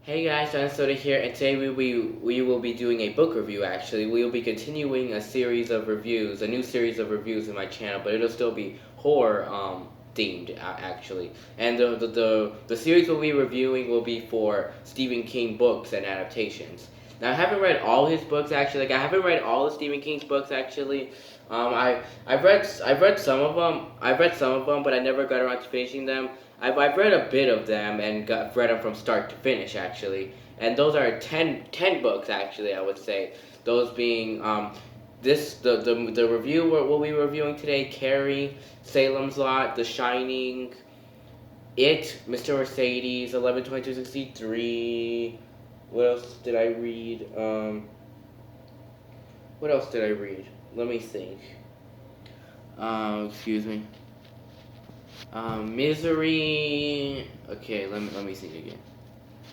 Hey guys, Soda here, and today we will be doing a book review. Actually, we will be continuing a series of reviews, a new series of reviews in my channel, but it'll still be horror themed actually. And the series we'll be reviewing will be for Stephen King books and adaptations. Now I haven't read all his books actually. Like I haven't read all of Stephen King's books actually. I've read some of them. I've read some of them, but I never got around to finishing them. I've read a bit of them and read them from start to finish actually, and those are ten books actually. I would say those being the review we'll be reviewing today: Carrie, Salem's Lot, The Shining, It, Mr. Mercedes, 11/22/63. What else did I read? What else did I read? Let me think. Excuse me. Misery. Okay, let me think again.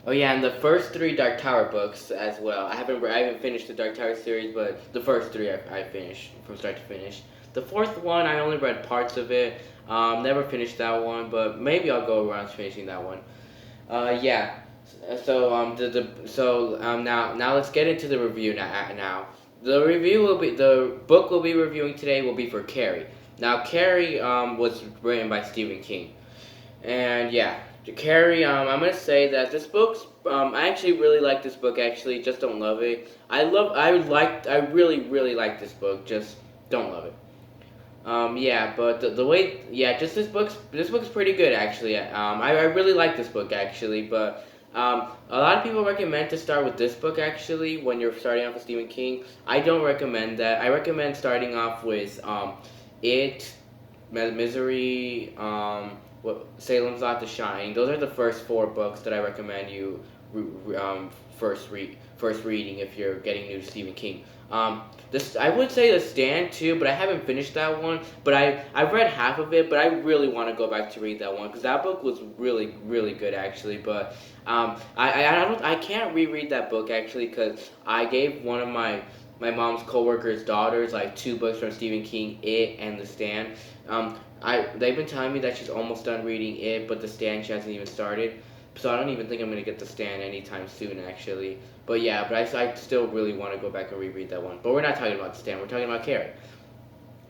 Oh yeah, and the first three Dark Tower books as well. I haven't finished the Dark Tower series, but the first three I finished from start to finish. The fourth one I only read parts of it. Never finished that one, but maybe I'll go around to finishing that one. Yeah. Now let's get into the review now. The book we'll be reviewing today will be for Carrie. Now Carrie was written by Stephen King. And yeah, to Carrie, I'm gonna say that this book's. I actually really like this book. Actually, just don't love it. I really like this book. Just don't love it. Yeah, but the way, yeah, just this book's pretty good actually. I really like this book actually, but a lot of people recommend to start with this book actually when you're starting off with Stephen King. I don't recommend that. I recommend starting off with It, Misery, Salem's Lot, The Shining. Those are the first four books that I recommend you first reading if you're getting new to Stephen King. This I would say The Stand too, but I haven't finished that one. But I've read half of it, but I really want to go back to read that one because that book was really good actually. But I can't reread that book actually because I gave one of my mom's coworkers' daughters like two books from Stephen King, It and The Stand. They've been telling me that she's almost done reading It, but The Stand she hasn't even started. So I don't even think I'm gonna get The Stand anytime soon, actually. But yeah, but I still really want to go back and reread that one. But we're not talking about The Stand. We're talking about Carrie.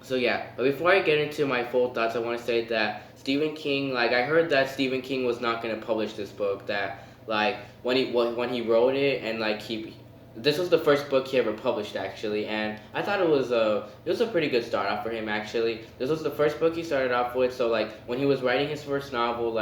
So yeah, but before I get into my full thoughts, I want to say that Stephen King, like I heard that Stephen King was not gonna publish this book. That like when he wrote it and like he this was the first book he ever published actually, and I thought it was a pretty good start off for him actually. This was the first book he started off with, so like when he was writing his first novel,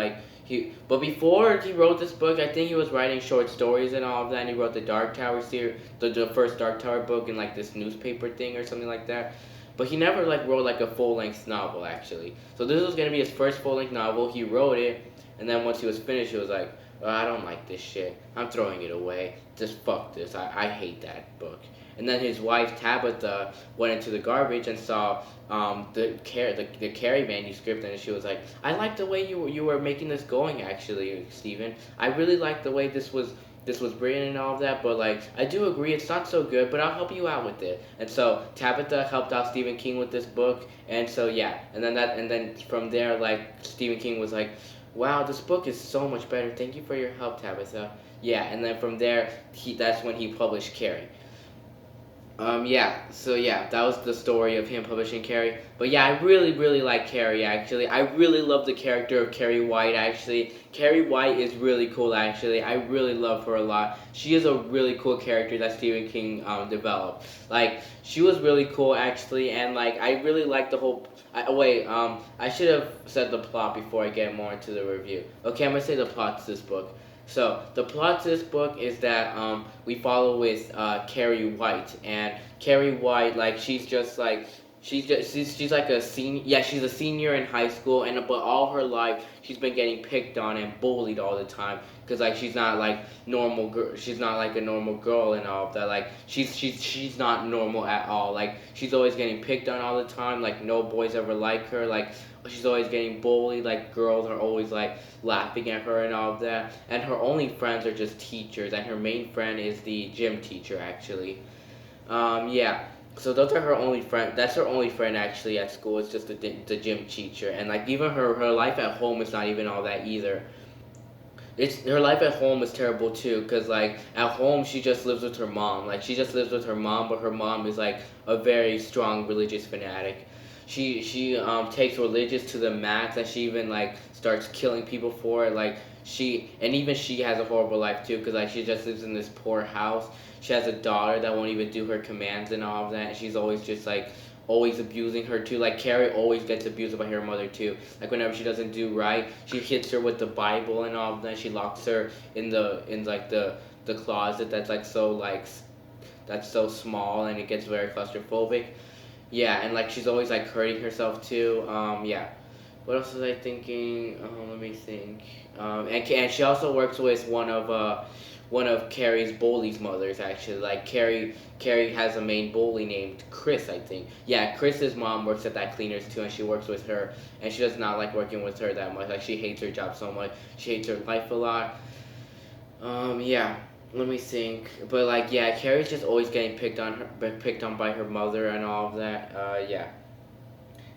but before he wrote this book, I think he was writing short stories and all of that. And he wrote the Dark Tower series, the first Dark Tower book in like this newspaper thing or something like that. But he never like wrote like a full length novel actually. So this was gonna be his first full length novel. He wrote it, and then once he was finished, he was like, oh, I don't like this shit. I'm throwing it away. Just fuck this. I hate that book. And then his wife Tabitha went into the garbage and saw the Carrie manuscript, and she was like, I like the way you were making this going actually, Stephen. I really like the way this was written and all of that, but like I do agree it's not so good, but I'll help you out with it. And so Tabitha helped out Stephen King with this book, and so yeah, and then from there like Stephen King was like, wow, this book is so much better. Thank you for your help, Tabitha. Yeah, and then from there that's when he published Carrie. Yeah, so yeah, that was the story of him publishing Carrie. But yeah, I really like Carrie actually. I really love the character of Carrie White actually. Carrie White is really cool actually. I really love her a lot. She is a really cool character that Stephen King developed. Like she was really cool actually, and like I really like the whole. I should have said the plot before I get more into the review. Okay, I'm gonna say the plot to this book. So the plot to this book is that we follow with Carrie White, and Carrie White, like she's like a senior. Yeah, she's a senior in high school, and but all her life she's been getting picked on and bullied all the time because like she's not like normal girl. She's not like a normal girl and all of that. Like she's not normal at all. Like she's always getting picked on all the time. Like no boys ever like her. Like she's always getting bullied. Like girls are always like laughing at her and all of that. And her only friends are just teachers, and her main friend is the gym teacher actually. Yeah. So those are her only friend. That's her only friend actually at school. It's just the gym teacher, and like even her life at home is not even all that either. it's her life at home is terrible too, cause like at home she just lives with her mom. Like she just lives with her mom, but her mom is like a very strong religious fanatic. She takes religious to the max, and she even like starts killing people for it. Like even she has a horrible life too, cause like she just lives in this poor house. She has a daughter that won't even do her commands and all of that. And she's always just like always abusing her too. Like Carrie always gets abused by her mother too. Like whenever she doesn't do right, she hits her with the Bible and all of that. She locks her in like the closet that's like so like that's so small, and it gets very claustrophobic. Yeah, and like she's always like hurting herself too. Yeah. What else was I thinking? Let me think. And she also works with one of Carrie's bully's mothers actually. Like Carrie has a main bully named Chris, I think. Yeah, Chris's mom works at that cleaners too, and she works with her, and she does not like working with her that much. Like she hates her job so much. She hates her life a lot. Yeah. Let me think. But like, yeah, Carrie's just always getting picked on by her mother and all of that. Yeah.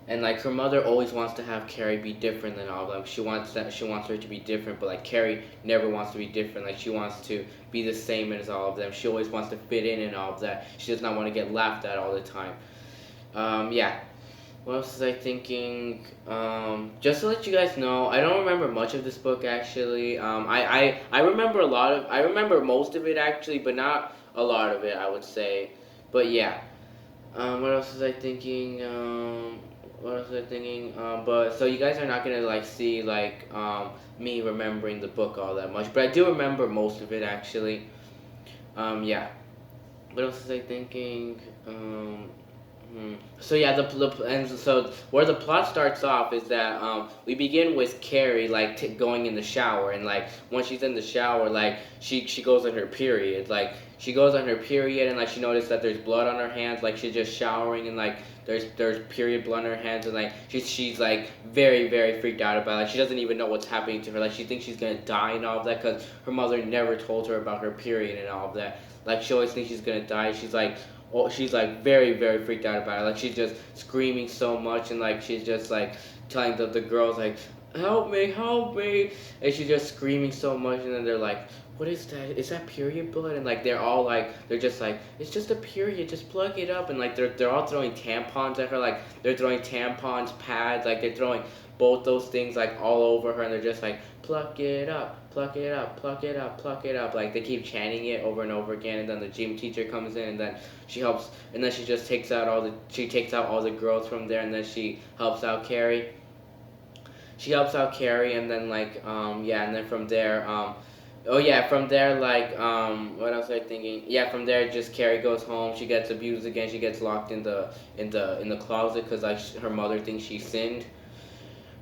And like her mother always wants to have Carrie be different than all of them. She wants her to be different, but like Carrie never wants to be different. Like she wants to be the same as all of them. She always wants to fit in and all of that. She does not want to get laughed at all the time. Yeah. What else was I thinking? Just to let you guys know, I don't remember much of this book actually. I remember I remember most of it actually, but not a lot of it, I would say. But yeah. What else was I thinking? What else was I thinking? But so you guys are not gonna like see like me remembering the book all that much, but I do remember most of it actually. Yeah. What else was I thinking? So yeah, and so where the plot starts off is that we begin with Carrie like going in the shower, and like once she's in the shower, like she goes on her period, like she goes on her period, and like she noticed that there's blood on her hands, like she's just showering, and like there's period blood on her hands, and like she's like very freaked out about it. Like she doesn't even know what's happening to her, like she thinks she's gonna die and all of that, because her mother never told her about her period and all of that. Like she always thinks she's gonna die. She's like very freaked out about it. Like she's just screaming so much, and like she's just like telling the girls like help me, and she's just screaming so much, and then they're like, what is that? Is that period blood? And like they're just like, it's just a period, just plug it up, and like they're all throwing tampons at her, like they're throwing tampons, pads, like they're throwing both those things like all over her, and they're just like, pluck it up, pluck it up, pluck it up, pluck it up. Like they keep chanting it over and over again, and then the gym teacher comes in, and then she helps, and then she takes out all the girls from there, and then she helps out Carrie. She helps out Carrie, and then like yeah, and then from there oh yeah, from there like what else was I thinking? Yeah, from there just Carrie goes home. She gets abused again. She gets locked in the closet because like her mother thinks she sinned.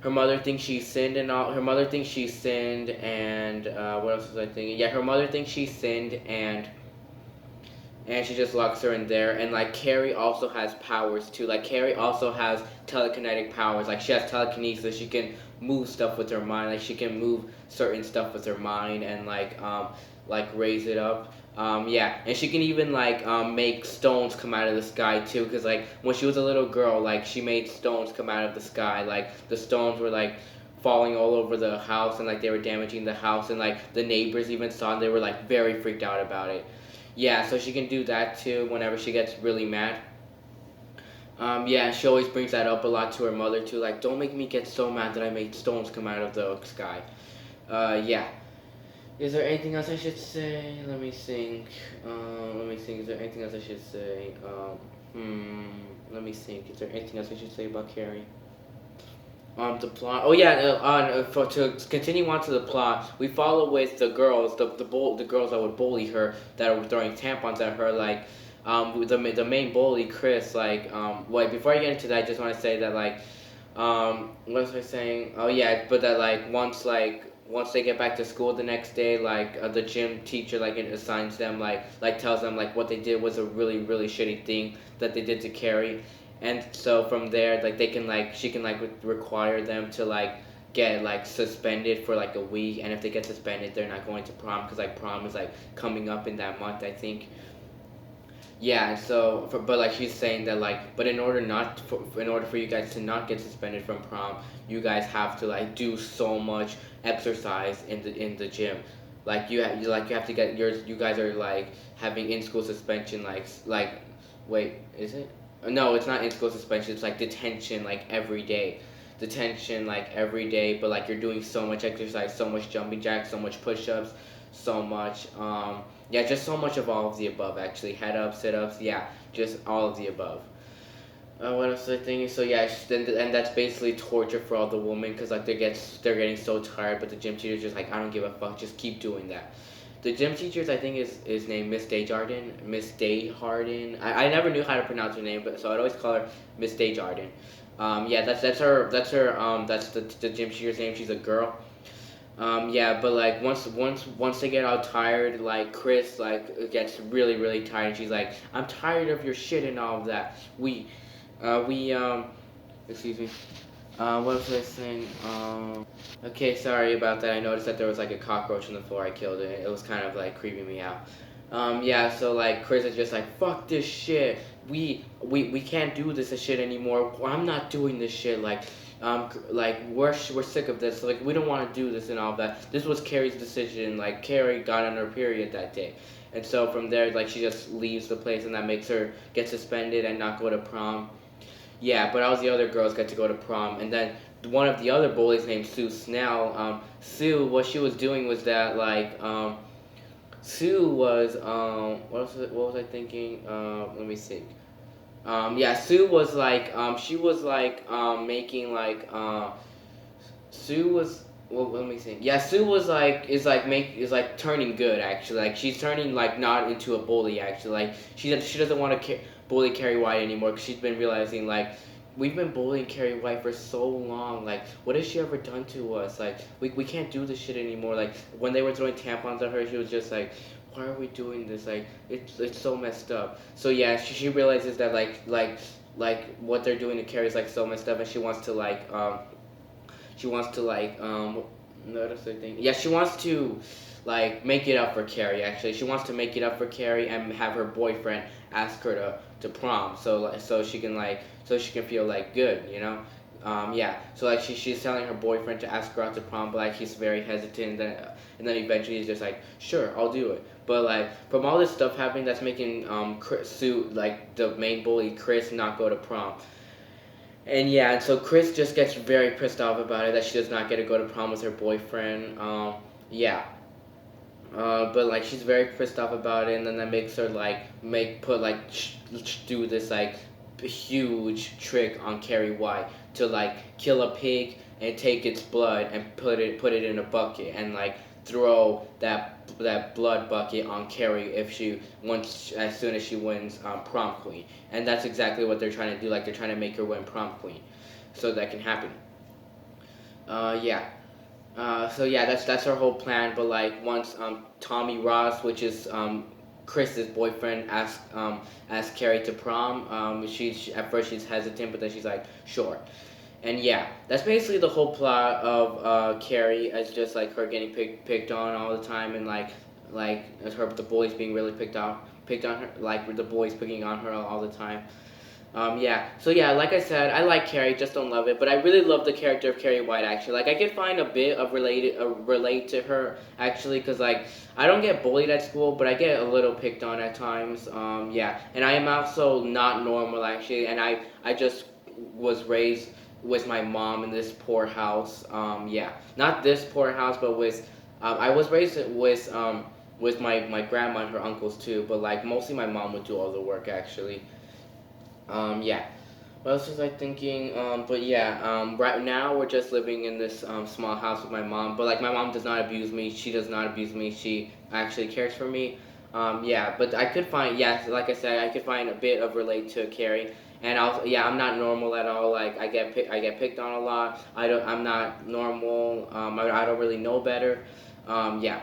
Her mother thinks she sinned and all. Her mother thinks she sinned, and what else was I thinking? Yeah, her mother thinks she sinned, and she just locks her in there. And like Carrie also has powers too. Like Carrie also has telekinetic powers. Like she has telekinesis. She can move stuff with her mind. Like she can move certain stuff with her mind and like raise it up. Yeah, and she can even like make stones come out of the sky too. Cause like when she was a little girl, like she made stones come out of the sky. Like the stones were like falling all over the house, and like they were damaging the house, and like the neighbors even saw, and they were like very freaked out about it. Yeah, so she can do that too whenever she gets really mad. Yeah, she always brings that up a lot to her mother too. Like, don't make me get so mad that I made stones come out of the sky. Yeah. Is there anything else I should say? Let me think. Let me think. Is there anything else I should say? Let me think. Is there anything else I should say about Carrie? The plot. Oh yeah. For to continue on to the plot, we follow with the girls, the girls that would bully her, that were throwing tampons at her. Like, the main bully, Chris. Like, wait. Before I get into that, I just want to say that like, what was I saying? Oh yeah, but that once they get back to school the next day, like the gym teacher like it assigns them like tells them like what they did was a really shitty thing that they did to Carrie, and so from there like they can like she can like require them to like get like suspended for like a week, and if they get suspended they're not going to prom because like prom is like coming up in that month I think. Yeah, and so but like she's saying that like but in order for you guys to not get suspended from prom, you guys have to like do so much exercise in the gym. Like you have to get you guys are like having in school suspension like wait, is it? No, it's not in school suspension. It's like detention like every day. Detention like every day, but like you're doing so much exercise, so much jumping jacks, so much push-ups, so much yeah, just so much of all of the above actually. Head ups, sit ups, yeah, just all of the above. What else was I thinking? So yeah, and that's basically torture for all the women because like they're getting so tired, but the gym teacher's just like I don't give a fuck, just keep doing that. The gym teacher's I think is named Miss Desjardins, Miss Desjardins. I never knew how to pronounce her name, but so I'd always call her Miss Desjardins. Yeah, that's the gym teacher's name. She's a girl. Yeah, but like once they get all tired, like Chris like gets really tired. She's like, I'm tired of your shit and all of that. We excuse me. What was I saying? Okay, sorry about that. I noticed that there was like a cockroach on the floor. I killed it. It was kind of like creeping me out. Yeah, so like Chris is just like fuck this shit. We can't do this shit anymore. I'm not doing this shit. Like we're sick of this. Like we don't want to do this and all of that. This was Carrie's decision. Like Carrie got on her period that day, and so from there like she just leaves the place, and that makes her get suspended and not go to prom. Yeah, but all the other girls got to go to prom, and then one of the other bullies named Sue Snell. Sue, what she was doing was that Sue was what was I thinking? Let me think. Yeah, Sue was she was making Sue was well let me think. Yeah, Sue was is like turning good actually. Like she's turning like not into a bully actually. Like she doesn't want to bully Carrie White anymore because she's been realizing like we've been bullying Carrie White for so long. Like, what has she ever done to us? Like, we can't do this shit anymore. Like, when they were throwing tampons at her, she was just like, why are we doing this? Like, it's so messed up. So yeah, she realizes that like what they're doing to Carrie is like so messed up, and she wants to notice the thing. Yeah, she wants to like make it up for Carrie. Actually, she wants to make it up for Carrie and have her boyfriend ask her to prom, so she can feel like good, you know. Yeah, so like she's telling her boyfriend to ask her out to prom, but like he's very hesitant, and then eventually he's just like, sure, I'll do it. But like from all this stuff happening, that's making Sue like the main bully Chris not go to prom. And yeah, and so Chris just gets very pissed off about it that she does not get to go to prom with her boyfriend. Yeah, but like she's very pissed off about it, and then that makes her do this like huge trick on Carrie White to like kill a pig and take its blood and put it in a bucket and like throw that blood bucket on Carrie if she once as soon as she wins prom queen, and that's exactly what they're trying to do. Like they're trying to make her win prom queen, so that can happen. Yeah. So yeah, that's our whole plan. But like once Tommy Ross, which is Chris's boyfriend, asks Carrie to prom, at first she's hesitant, but then she's like sure. And yeah, that's basically the whole plot of Carrie as just like her getting picked on all the time, and as her the boys being really picked on her, like the boys picking on her all the time. Yeah. So yeah, like I said, I like Carrie, just don't love it. But I really love the character of Carrie White. Actually, like I could find a bit of relate to her actually, because like I don't get bullied at school, but I get a little picked on at times. Yeah, and I am also not normal actually, and I just was raised with my mom in this poor house. Yeah, not this poor house, but I was raised with my grandma and her uncles too, but like mostly my mom would do all the work actually. Yeah. What else was I thinking? But yeah, right now we're just living in this small house with my mom. But like my mom does not abuse me. She does not abuse me. She actually cares for me. Yeah, but I could find yeah, like I said, I could find a bit of relate to Carrie. And yeah, I'm not normal at all. Like I get picked on a lot. I'm not normal. I don't really know better. Yeah.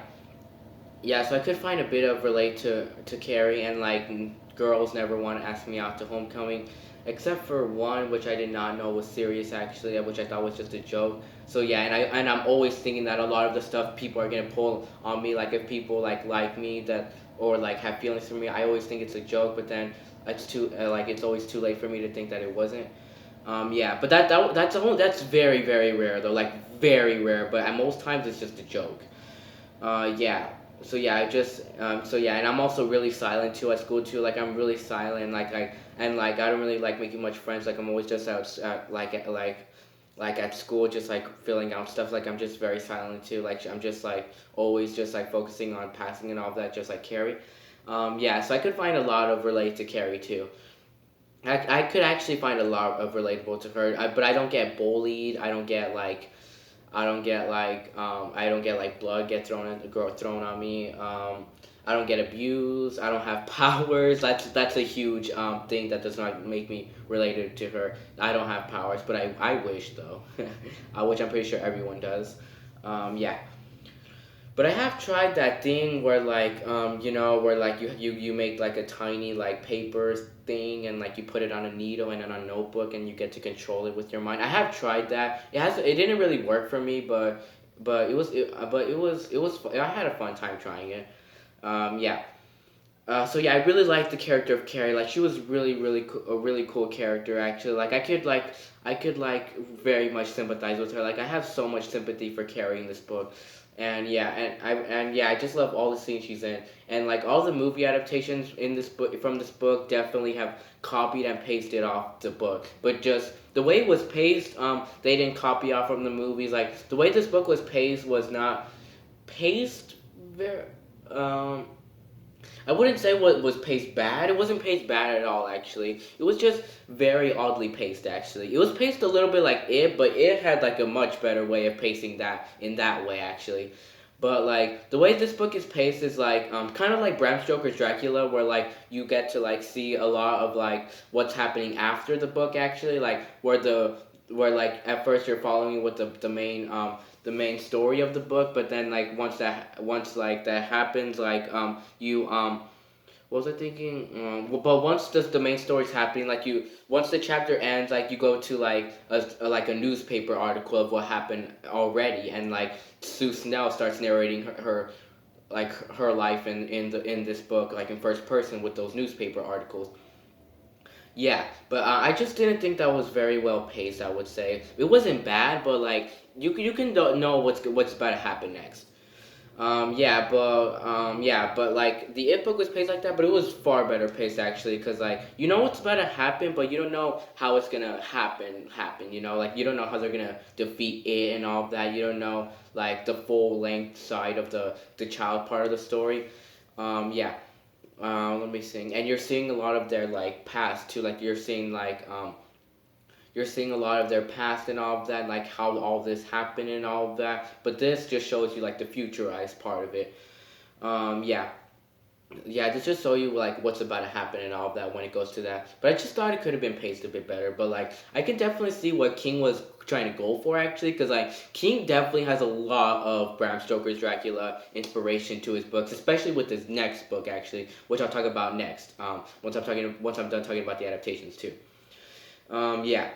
Yeah, so I could find a bit of relate to Carrie, and like girls never want to ask me out to homecoming, except for one which I did not know was serious actually, which I thought was just a joke. So yeah, and I'm always thinking that a lot of the stuff people are gonna pull on me, like if people like me that or like have feelings for me, I always think it's a joke, but then it's always too late for me to think that it wasn't. Yeah, but that's very rare though, like very rare. But at most times it's just a joke. Yeah. So yeah, and I'm also really silent too at school too. Like I'm really silent. Like I don't really like making much friends. Like I'm always just out like at school, just like filling out stuff. Like I'm just very silent too. Like I'm just like always just like focusing on passing and all that, just like Carrie. Yeah, so I could find a lot of relate to Carrie too. I could actually find a lot of relatable to her, but I don't get bullied. I don't get like blood get thrown on me. I don't get abused. I don't have powers. That's a huge thing that does not make me related to her. I don't have powers, but I wish though, which I'm pretty sure everyone does. Yeah, but I have tried that thing where where like you make like a tiny like paper thing and like you put it on a needle and on a notebook and you get to control it with your mind. I have tried that. It didn't really work for me, I had a fun time trying it. Yeah. So yeah, I really liked the character of Carrie. Like she was a really cool character actually. Like I could like very much sympathize with her. Like I have so much sympathy for Carrie in this book. I just love all the scenes she's in. And like all the movie adaptations in this book from this book definitely have copied and pasted off the book. But just the way it was paced, they didn't copy off from the movies. Like the way this book was paced was not paced very um I wouldn't say what was paced bad. It wasn't paced bad at all, actually. It was just very oddly paced, actually. It was paced a little bit like it, but it had like a much better way of pacing that in that way, actually. But like the way this book is paced is like kind of like Bram Stoker's Dracula, where like you get to like see a lot of like what's happening after the book, actually, like where like at first you're following with the main story of the book, but then like once like that happens, like you what was I thinking? But once the main story's happening, like you once the chapter ends, like you go to like a newspaper article of what happened already, and like Sue Snell starts narrating her life in this book like in first person with those newspaper articles. Yeah, but I just didn't think that was very well paced. I would say it wasn't bad, but like you can know what's about to happen next. Yeah, but like the It book was paced like that, but it was far better paced actually, cause like you know what's about to happen, but you don't know how it's gonna happen. You know, like you don't know how they're gonna defeat it and all of that. You don't know like the full length side of the child part of the story. Yeah. Let me sing. And you're seeing a lot of their like past too. Like you're seeing a lot of their past and all of that, like how all this happened and all of that. But this just shows you like the futurized part of it. Yeah, yeah, this just show you like what's about to happen and all of that when it goes to that. But I just thought it could have been paced a bit better. But like I can definitely see what King was trying to go for actually, because like King definitely has a lot of Bram Stoker's Dracula inspiration to his books, especially with his next book actually, which I'll talk about next. Once I'm done talking about the adaptations too. Yeah.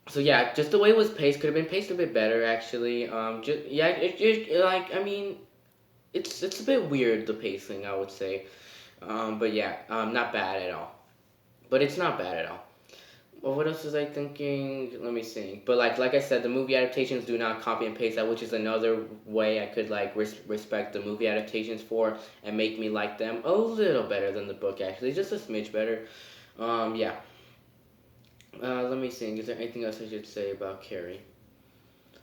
So yeah, just the way it was paced could have been paced a bit better actually. Just yeah, like I mean, it's a bit weird the pacing I would say. But yeah, not bad at all. But it's not bad at all. Well, what else was I thinking? Let me think. But like I said, the movie adaptations do not copy and paste that, which is another way I could like respect the movie adaptations for and make me like them a little better than the book actually, just a smidge better. Yeah. Let me think. Is there anything else I should say about Carrie?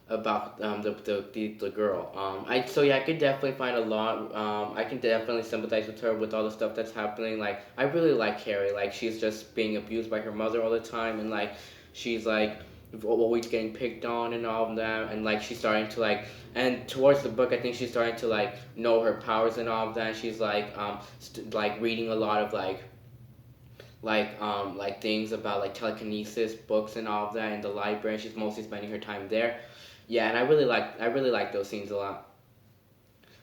About the girl. I could definitely find a lot. I can definitely sympathize with her with all the stuff that's happening. Like I really like Carrie. Like she's just being abused by her mother all the time, and like she's like always getting picked on and all of that, and like she's starting to like and towards the book I think she's starting to like know her powers and all of that. She's like like reading a lot of like things about like telekinesis books and all of that in the library. She's mostly spending her time there. Yeah, and I really like those scenes a lot.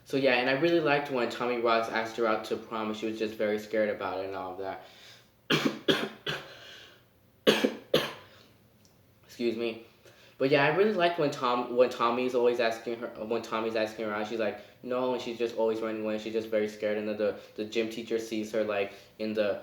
So yeah, and I really liked when Tommy Ross asked her out to prom and she was just very scared about it and all of that. excuse me. But yeah, I really like when Tommy's always asking her when Tommy's asking her out. She's like no, and she's just always running away. She's just very scared, and then the gym teacher sees her in the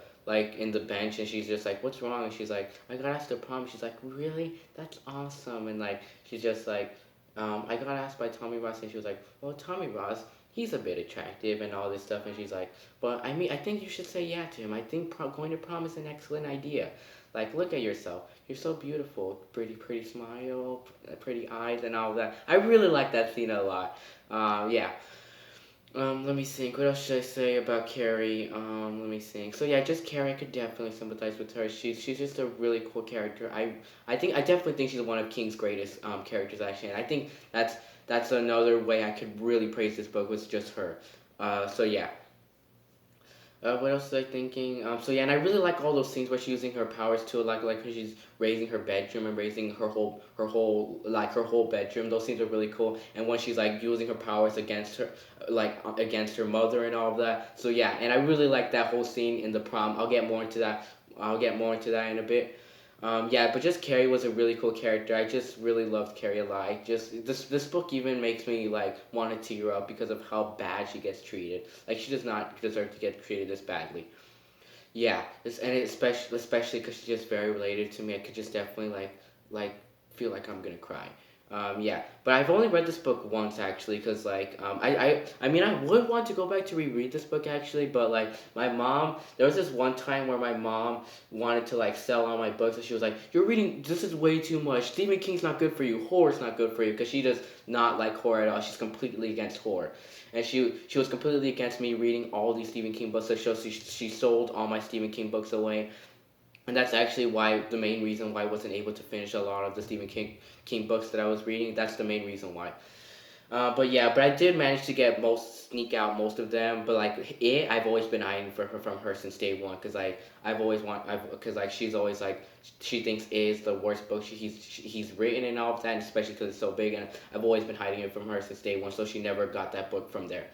in the bench, and she's just like, what's wrong? And she's like, I got asked to prom. She's like, really? That's awesome. And like she's just like, I got asked by Tommy Ross, and she was like, well, Tommy Ross, he's a bit attractive and all this stuff. And she's like, but I mean, I think you should say yeah to him. I think going to prom is an excellent idea. Like, look at yourself. You're so beautiful. Pretty smile, pretty eyes, and all that. I really like that scene a lot. Yeah. Let me think. What else should I say about Carrie? Let me think. So yeah, just Carrie. I could definitely sympathize with her. She's just a really cool character. I definitely think she's one of King's greatest characters actually. And I think that's another way I could really praise this book was just her. So yeah. What else was I thinking? So yeah, and I really like all those scenes where she's using her powers too, like when she's raising her bedroom and raising her whole bedroom. Those scenes are really cool. And when she's like using her powers against her, against her mother and all of that. So yeah, and I really like that whole scene in the prom. I'll get more into that. I'll get more into that in a bit. Yeah, but just Carrie was a really cool character. I just really loved Carrie a lot. Just this book even makes me like want to tear up because of how bad she gets treated. Like she does not deserve to get treated this badly. Yeah, and especially because she's just very related to me. I could just definitely like feel like I'm gonna cry. Yeah, but I've only read this book once actually, cause I mean I would want to go back to reread this book actually, but like my mom, there was this one time where my mom wanted to like sell all my books, and she was like, "You're reading this is way too much. Stephen King's not good for you. Horror's not good for you," cause she does not like horror at all. She's completely against horror, and she was completely against me reading all these Stephen King books. So she sold all my Stephen King books away, and that's actually why the main reason why I wasn't able to finish a lot of the Stephen King books that I was reading. That's the main reason why. But yeah, but I did manage to sneak out most of them. But like I've always been eyeing for her from her since day one, cause like cause like she's always like she thinks is the worst book he's written and all of that, and especially cause it's so big, and I've always been hiding it from her since day one, so she never got that book from there.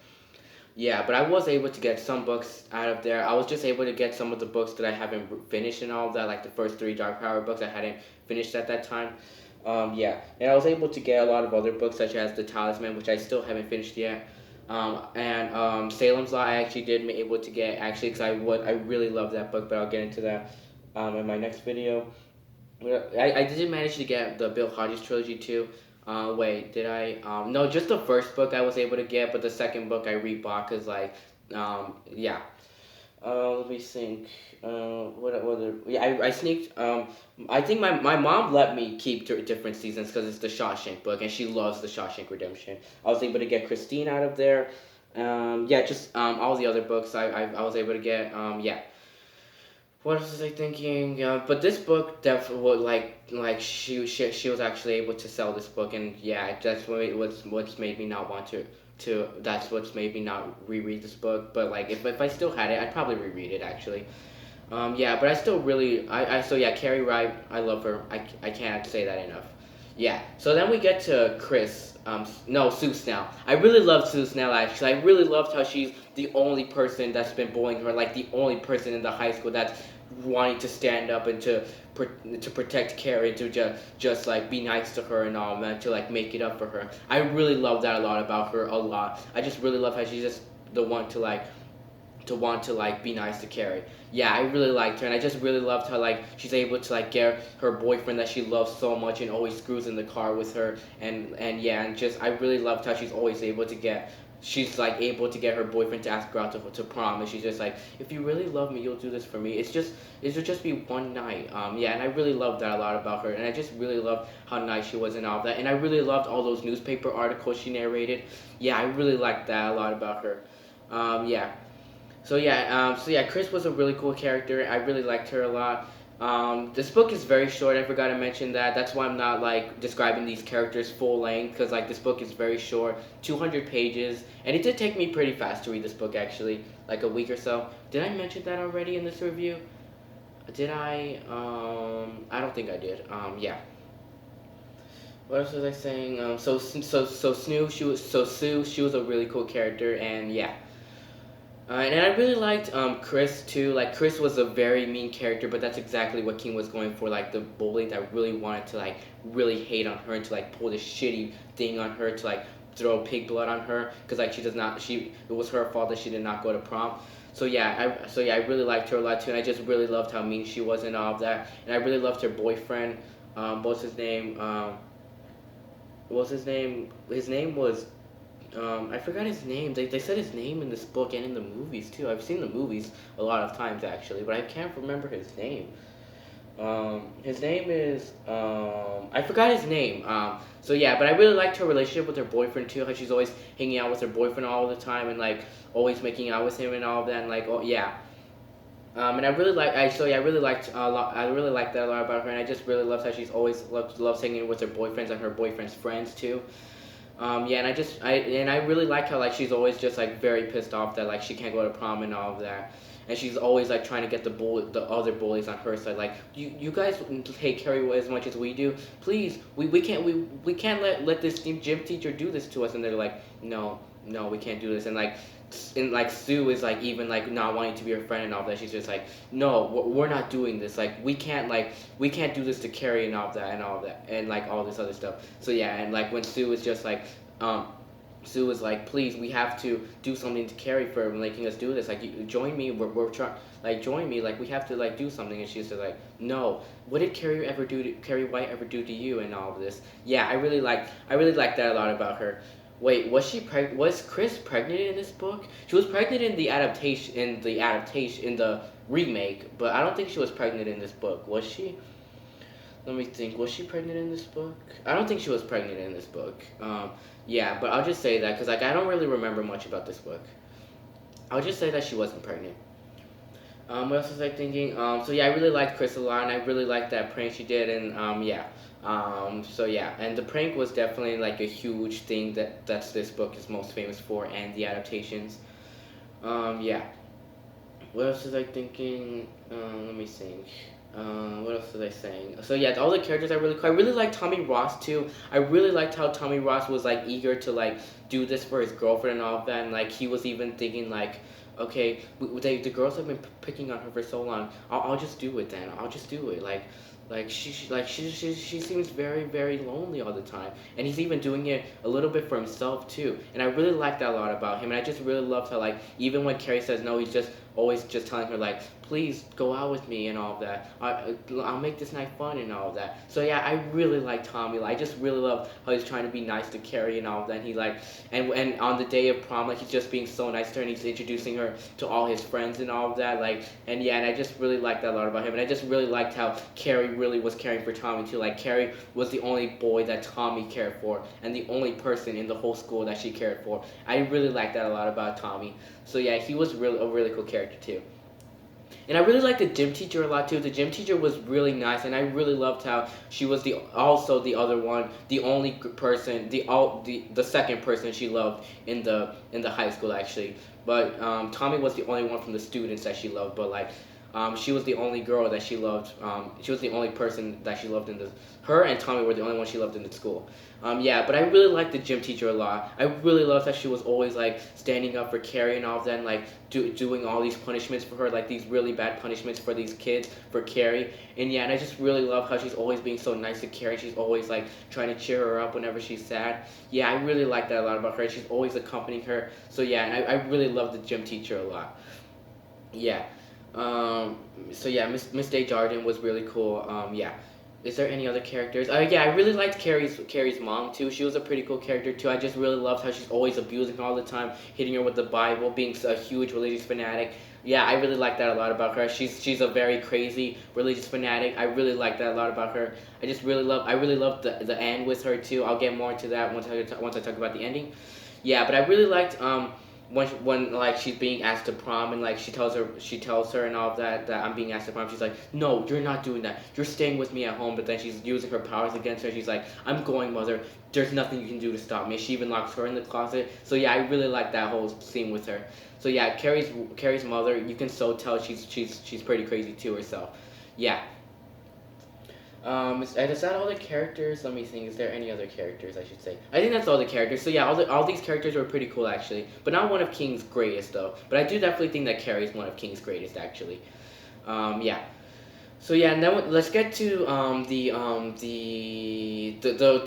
Yeah, but I was able to get some books out of there. I was just able to get some of the books that I haven't finished and all of that, like the first three Dark Power books I hadn't finished at that time. Yeah, and I was able to get a lot of other books such as The Talisman, which I still haven't finished yet. And Salem's Lot I actually did able to get actually because I really love that book, but I'll get into that in my next video. I did manage to get the Bill Hodges trilogy too. Wait, did I? No, just the first book I was able to get, but the second book I rebought because yeah. Let me think. What other? Yeah, I sneaked. I think my mom let me keep different seasons because it's the Shawshank book, and she loves the Shawshank Redemption. I was able to get Christine out of there. Yeah, just all the other books I was able to get. Yeah. What else was I thinking? But this book definitely she was actually able to sell this book, and yeah, that's what's made me not want to that's what's made me not reread this book. But like if I still had it, I'd probably reread it actually. Yeah, but I still really I so yeah, Carrie Wright, I love her. I can't say that enough. Yeah. So then we get to Chris. No, Sue Snell. I really love Sue Snell actually. I really loved how she's the only person that's been bullying her, like the only person in the high school that's wanting to stand up and to protect Carrie, to just like be nice to her and all that, to like make it up for her. I really love that a lot about her a lot. I just really love how she's just the one to want to like be nice to Carrie. Yeah, I really liked her, and I just really loved how like she's able to like get her boyfriend that she loves so much and always screws in the car with her, and yeah, and just I really loved how she's always able to get. She's like able to get her boyfriend to ask her out to prom, and she's just like, if you really love me, you'll do this for me. It'll just be one night. Yeah, and I really loved that a lot about her, and I just really loved how nice she was and all that, and I really loved all those newspaper articles she narrated. Yeah, I really liked that a lot about her. Yeah. So yeah, Chris was a really cool character. I really liked her a lot. This book is very short. I forgot to mention that. That's why I'm not like describing these characters full length, because like this book is very short, 200 pages, and it did take me pretty fast to read this book actually, like a week or so. Did I mention that already in this review? Did I? I don't think I did. Yeah. What else was I saying? So Snoo, she was so Sue. She was a really cool character, and yeah. And I really liked Chris too. Like Chris was a very mean character, but that's exactly what King was going for. Like the bully that really wanted to like really hate on her and to like pull this shitty thing on her to like throw pig blood on her because like she does not she it was her fault that she did not go to prom. So yeah, I really liked her a lot too, and I just really loved how mean she was and all of that. And I really loved her boyfriend. What's his name? What's his name? His name was I forgot his name. They said his name in this book and in the movies too. I've seen the movies a lot of times actually, but I can't remember his name. His name is I forgot his name. So yeah, but I really liked her relationship with her boyfriend too. How she's always hanging out with her boyfriend all the time and like always making out with him and all of that. And like oh yeah. And I really like I so yeah I really liked a lot. I really liked that a lot about her, and I just really loved how she's always loves hanging with her boyfriends and her boyfriend's friends too. Yeah, and I really like how like she's always just like very pissed off that like she can't go to prom and all of that, and she's always like trying to get the other bullies on her side. Like you guys hate Carrie as much as we do. Please, we can't let this gym teacher do this to us. And they're like, no, we can't do this. And like Sue is like even like not wanting to be her friend and all that. She's just like, no, we're not doing this. Like we can't do this to Carrie and all that and like all this other stuff. So yeah, and like when Sue is just like, um, Sue was like, please, we have to do something to Carrie for making us do this. Like, you, join me. We're trying. Like, join me. Like, we have to like do something. And she's just like, no. What did Carrie White ever do to you and all of this? Yeah, I really like that a lot about her. Wait, was Chris pregnant in this book? She was pregnant in in the remake, but I don't think she was pregnant in this book. Was she? Let me think. Was she pregnant in this book? I don't think she was pregnant in this book. Yeah, but I'll just say that because like I don't really remember much about this book. I'll just say that she wasn't pregnant. What else was I thinking? So yeah, I really liked Chris a lot, and I really liked that prank she did, and yeah. So yeah, and the prank was definitely like a huge thing that's this book is most famous for, and the adaptations. Yeah. What else was I thinking? Let me think. What else was I saying? So yeah, all the characters I really cool. I really liked Tommy Ross too. I really liked how Tommy Ross was like eager to like do this for his girlfriend and all of that, and like he was even thinking like, okay, the girls have been picking on her for so long. I'll just do it then. I'll just do it. She seems very lonely all the time, and he's even doing it a little bit for himself too. And I really like that a lot about him. And I just really loved how like even when Carrie says no, he's just always just telling her like, please go out with me and all of that. I'll make this night fun and all of that. So yeah, I really like Tommy. Like, I just really love how he's trying to be nice to Carrie and all of that. And he like and on the day of prom, like he's just being so nice to her, and he's introducing her to all his friends and all of that. Like and yeah, and I just really liked that a lot about him. And I just really liked how Carrie really was caring for Tommy too. Like Carrie was the only boy that Tommy cared for, and the only person in the whole school that she cared for. I really liked that a lot about Tommy. So yeah, he was really a really cool character too. And I really liked the gym teacher a lot too. The gym teacher was really nice, and I really loved how she was the other one, the only person, the second person she loved in the high school actually. But Tommy was the only one from the students that she loved. But like she was the only girl that she loved. She was the only person that she loved in the. Her and Tommy were the only ones she loved in the school. Yeah, but I really liked the gym teacher a lot. I really loved that she was always like standing up for Carrie and all of that, and like doing all these punishments for her, like these really bad punishments for these kids for Carrie. And yeah, and I just really love how she's always being so nice to Carrie. She's always like trying to cheer her up whenever she's sad. Yeah, I really like that a lot about her. She's always accompanying her. So yeah, and I really love the gym teacher a lot. Yeah. So yeah, Miss Desjardins was really cool. Yeah. Is there any other characters? Yeah, I really liked Carrie's mom too. She was a pretty cool character too. I just really loved how she's always abusing her all the time, hitting her with the Bible, being a huge religious fanatic. Yeah, I really like that a lot about her. She's a very crazy religious fanatic. I really like that a lot about her. I really love the end with her too. I'll get more into that once I talk about the ending. Yeah, but I really liked when like she's being asked to prom, and like she tells her and all of that I'm being asked to prom. She's like, no, you're not doing that. You're staying with me at home. But then she's using her powers against her. She's like, I'm going, mother. There's nothing you can do to stop me. She even locks her in the closet. So yeah, I really like that whole scene with her. So yeah, Carrie's mother, you can so tell she's pretty crazy too herself. Yeah. is that all the characters? Let me think. Is there any other characters I should say? I think that's all the characters. So yeah, all these characters were pretty cool actually, but not one of King's greatest though. But I do definitely think that Carrie's one of King's greatest actually. Yeah. So yeah, and then let's get to the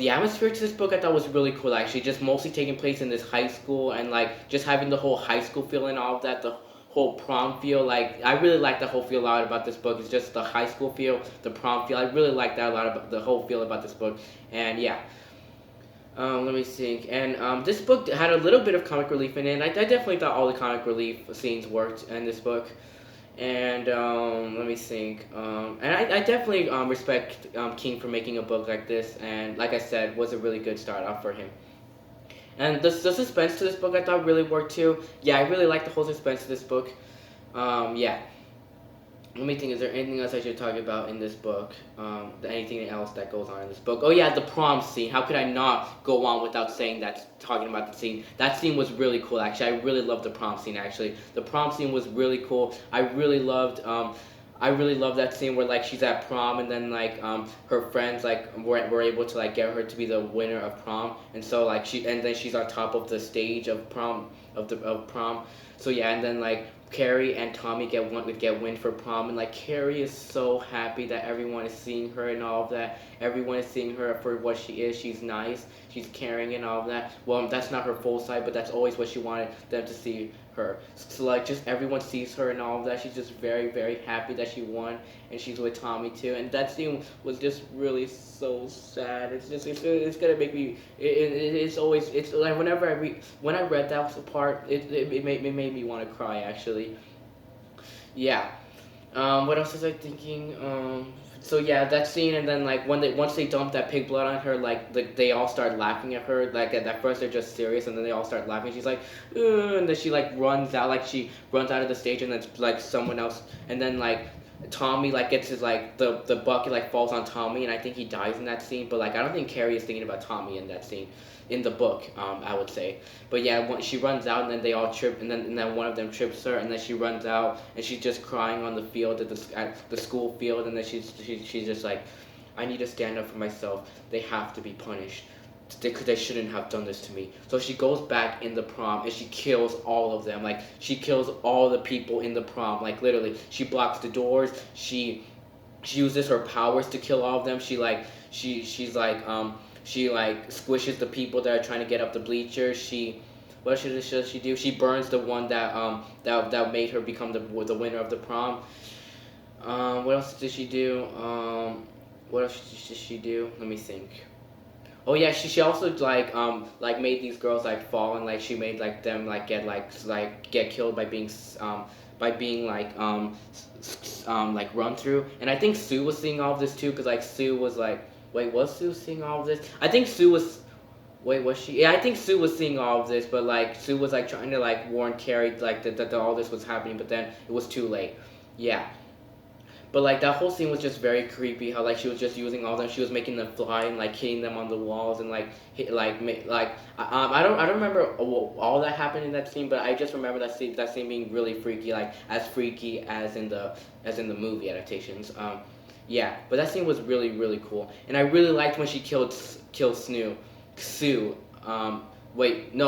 atmosphere to this book. I thought was really cool actually, just mostly taking place in this high school and like just having the whole high school feel and all of that. The whole prom feel, like I really like the whole feel a lot about this book. It's just the high school feel, the prom feel. I really like that a lot about the whole feel about this book. And yeah, let me think. And this book had a little bit of comic relief in it. And I definitely thought all the comic relief scenes worked in this book. And let me think. And I definitely respect King for making a book like this. And like I said, was a really good start off for him. And the suspense to this book I thought really worked too. Yeah, I really like the whole suspense to this book. Yeah. Let me think, is there anything else I should talk about in this book? Anything else that goes on in this book? Oh yeah, the prom scene. How could I not go on without saying that, talking about the scene? That scene was really cool actually. I really loved the prom scene actually. The prom scene was really cool. I really love that scene where like she's at prom and then like her friends like were able to like get her to be the winner of prom, and so like then she's on top of the stage of prom. So yeah, and then like Carrie and Tommy get win for prom, and like Carrie is so happy that everyone is seeing her and all of that. Everyone is seeing her for what she is. She's nice, she's caring and all of that. Well, that's not her full side, but that's always what she wanted them to see her. So like just everyone sees her and all of that. She's just very very happy that she won, and she's with Tommy too. And that scene was just really so sad. It's gonna make me. It's always it's like whenever when I read that part, it made me want to cry actually. Yeah. What else was I thinking? So yeah, that scene, and then like when they once they dump that pig blood on her, like they all start laughing at her. Like at first they're just serious, and then they all start laughing. She's like, "Ugh," and then she like runs out, like she runs out of the stage, and then like someone else, and then like Tommy like gets his like the bucket like falls on Tommy, and I think he dies in that scene. But like I don't think Carrie is thinking about Tommy in that scene, in the book. I would say. But yeah, she runs out, and then they all trip, and then one of them trips her, and then she runs out, and she's just crying on the field at the school field, and then she's just like, I need to stand up for myself. They have to be punished. They shouldn't have done this to me. So she goes back in the prom and she kills all of them. Like she kills all the people in the prom. Like literally, she blocks the doors. She uses her powers to kill all of them. She like squishes the people that are trying to get up the bleachers. What should she do? She burns the one that made her become the winner of the prom. What else did she do? What else did she do? Let me think. Oh yeah, she also like made these girls like fall, and like she made like them get killed by being like run through. And I think Sue was seeing all of this too, because like Sue was like, wait, was Sue seeing all of this? I think Sue was. Wait, was she? Yeah, I think Sue was seeing all of this, but like Sue was like trying to like warn Carrie like that all this was happening, but then it was too late. Yeah. But like that whole scene was just very creepy. How like she was just using all them. She was making them fly and like hitting them on the walls and like I don't remember all that happened in that scene, but I just remember that scene being really freaky, like as freaky as in the movie adaptations. Yeah, but that scene was really really cool, and I really liked when she killed Sue. Wait, no.